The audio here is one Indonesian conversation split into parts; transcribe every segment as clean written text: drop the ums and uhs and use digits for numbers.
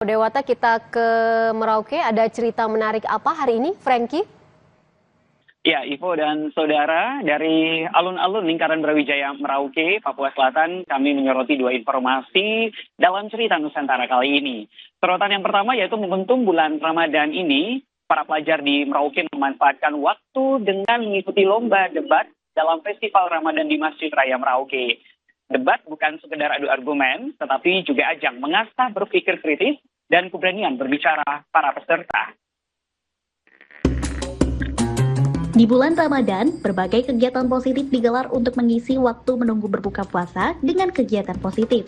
Dewata kita ke Merauke, ada cerita menarik apa hari ini, Frankie? Ya, Ivo dan saudara, dari alun-alun lingkaran Brawijaya Merauke, Papua Selatan, kami menyoroti dua informasi dalam cerita Nusantara kali ini. Sorotan yang pertama yaitu momentum bulan Ramadan ini, para pelajar di Merauke memanfaatkan waktu dengan mengikuti lomba debat dalam Festival Ramadan di Masjid Raya Merauke. Debat bukan sekedar adu argumen, tetapi juga ajang mengasah berpikir kritis dan keberanian berbicara para peserta. Di bulan Ramadan, berbagai kegiatan positif digelar untuk mengisi waktu menunggu berbuka puasa dengan kegiatan positif.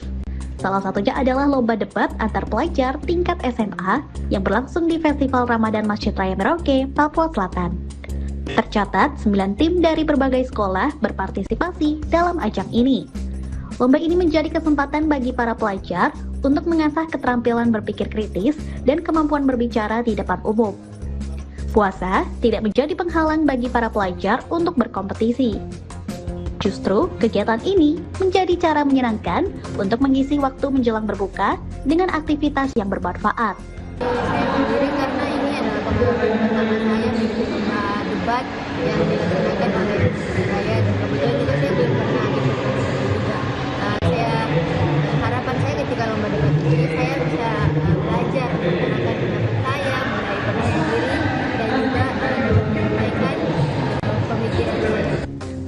Salah satunya adalah lomba debat antar pelajar tingkat SMA yang berlangsung di Festival Ramadan Masjid Raya Merauke, Papua Selatan. Tercatat, 9 tim dari berbagai sekolah berpartisipasi dalam ajang ini. Lomba ini menjadi kesempatan bagi para pelajar untuk mengasah keterampilan berpikir kritis dan kemampuan berbicara di depan umum. Puasa tidak menjadi penghalang bagi para pelajar untuk berkompetisi. Justru, kegiatan ini menjadi cara menyenangkan untuk mengisi waktu menjelang berbuka dengan aktivitas yang bermanfaat. Saya sendiri karena ini adalah pengalaman pertama saya di lomba debat yang dilaksanakan oleh saya dan kebetulan juga saya belum pernah ikut juga. Harapan saya ketika lomba debat ini saya bisa belajar menggunakan pendapat saya, mulai percaya diri dan juga menyampaikan pemikiran saya.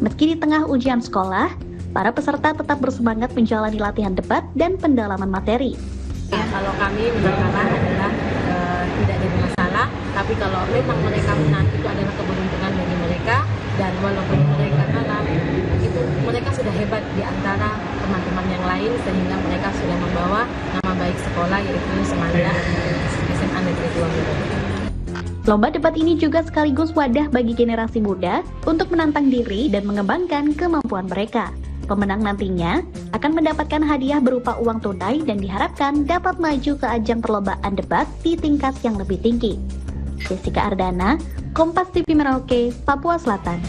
Meski di tengah ujian sekolah, para peserta tetap bersemangat menjalani latihan debat dan pendalaman materi. Ya, kalau kami berkalah adalah tidak ada masalah, tapi kalau memang mereka menang itu adalah keberuntungan bagi mereka, dan walaupun mereka kalah, itu mereka sudah hebat di antara teman-teman yang lain sehingga mereka sudah membawa nama baik sekolah yaitu Semanda SMA Negeri 2 Merauke. Lomba debat ini juga sekaligus wadah bagi generasi muda untuk menantang diri dan mengembangkan kemampuan mereka. Pemenang nantinya akan mendapatkan hadiah berupa uang tunai dan diharapkan dapat maju ke ajang perlombaan debat di tingkat yang lebih tinggi. Jessica Ardana, Kompas TV Merauke, Papua Selatan.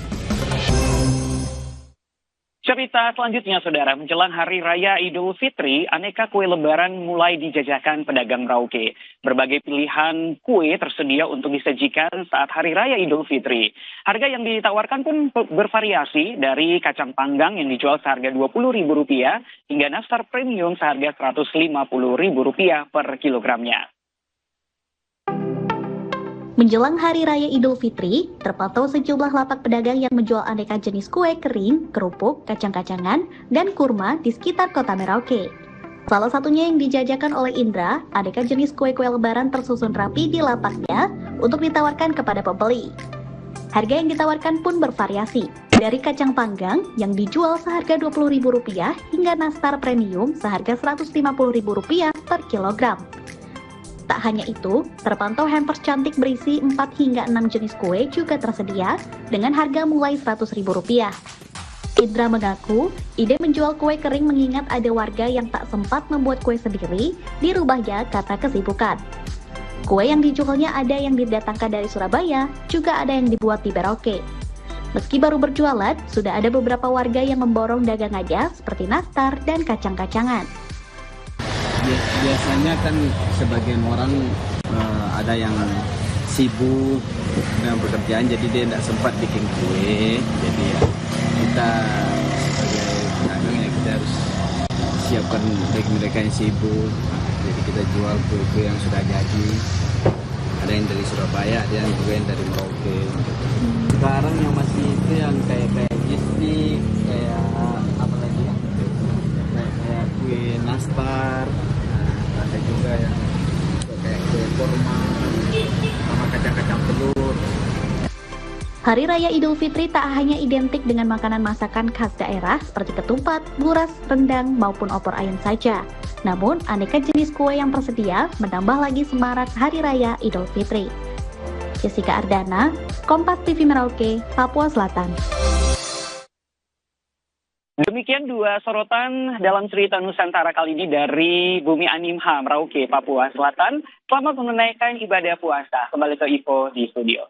Cerita selanjutnya, saudara, menjelang Hari Raya Idul Fitri, aneka kue lebaran mulai dijajakan pedagang Merauke. Berbagai pilihan kue tersedia untuk disajikan saat Hari Raya Idul Fitri. Harga yang ditawarkan pun bervariasi dari kacang panggang yang dijual seharga Rp20.000 hingga nastar premium seharga Rp150.000 per kilogramnya. Menjelang Hari Raya Idul Fitri, terpantau sejumlah lapak pedagang yang menjual aneka jenis kue kering, kerupuk, kacang-kacangan, dan kurma di sekitar kota Merauke. Salah satunya yang dijajakan oleh Indra, aneka jenis kue-kue lebaran tersusun rapi di lapaknya untuk ditawarkan kepada pembeli. Harga yang ditawarkan pun bervariasi, dari kacang panggang yang dijual seharga Rp20.000 hingga nastar premium seharga Rp150.000 per kilogram. Tak hanya itu, terpantau hampers cantik berisi 4 hingga 6 jenis kue juga tersedia dengan harga mulai Rp100.000. Indra mengaku, ide menjual kue kering mengingat ada warga yang tak sempat membuat kue sendiri, dirubahnya karena kesibukan. Kue yang dijualnya ada yang didatangkan dari Surabaya, juga ada yang dibuat di Merauke. Meski baru berjualan, sudah ada beberapa warga yang memborong dagangannya seperti nastar dan kacang-kacangan. Biasanya kan sebagian orang ada yang sibuk dengan pekerjaan, jadi dia tidak sempat bikin kue. Jadi ya, kita sebagai pedagang ya kita harus siapkan bagi mereka yang sibuk. Jadi kita jual kue-kue yang sudah jadi. Ada yang dari Surabaya, ada yang kue yang dari Merauke. Sekarang yang masih itu yang kayak bistik, kayak apa lagi ya? Kayak kue nastar. Ada juga yang kayak kue kurma sama kacang-kacang telur. Hari Raya Idul Fitri tak hanya identik dengan makanan masakan khas daerah seperti ketupat, buras, rendang, maupun opor ayam saja. Namun, aneka jenis kue yang tersedia menambah lagi semarak Hari Raya Idul Fitri. Jessica Ardana, Kompas TV Merauke, Papua Selatan. Demikian dua sorotan dalam cerita Nusantara kali ini dari Bumi Animha, Merauke, Papua Selatan. Selamat menunaikan ibadah puasa. Kembali ke Ivo di studio.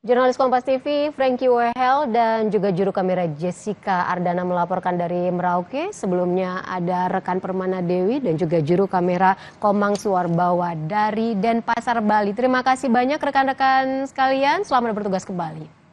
Jurnalis Kompas TV, Frankie Wehel, dan juga juru kamera Jessica Ardana melaporkan dari Merauke. Sebelumnya ada rekan Permana Dewi dan juga juru kamera Komang Suwarbawa dari Denpasar, Bali. Terima kasih banyak rekan-rekan sekalian, selamat bertugas kembali.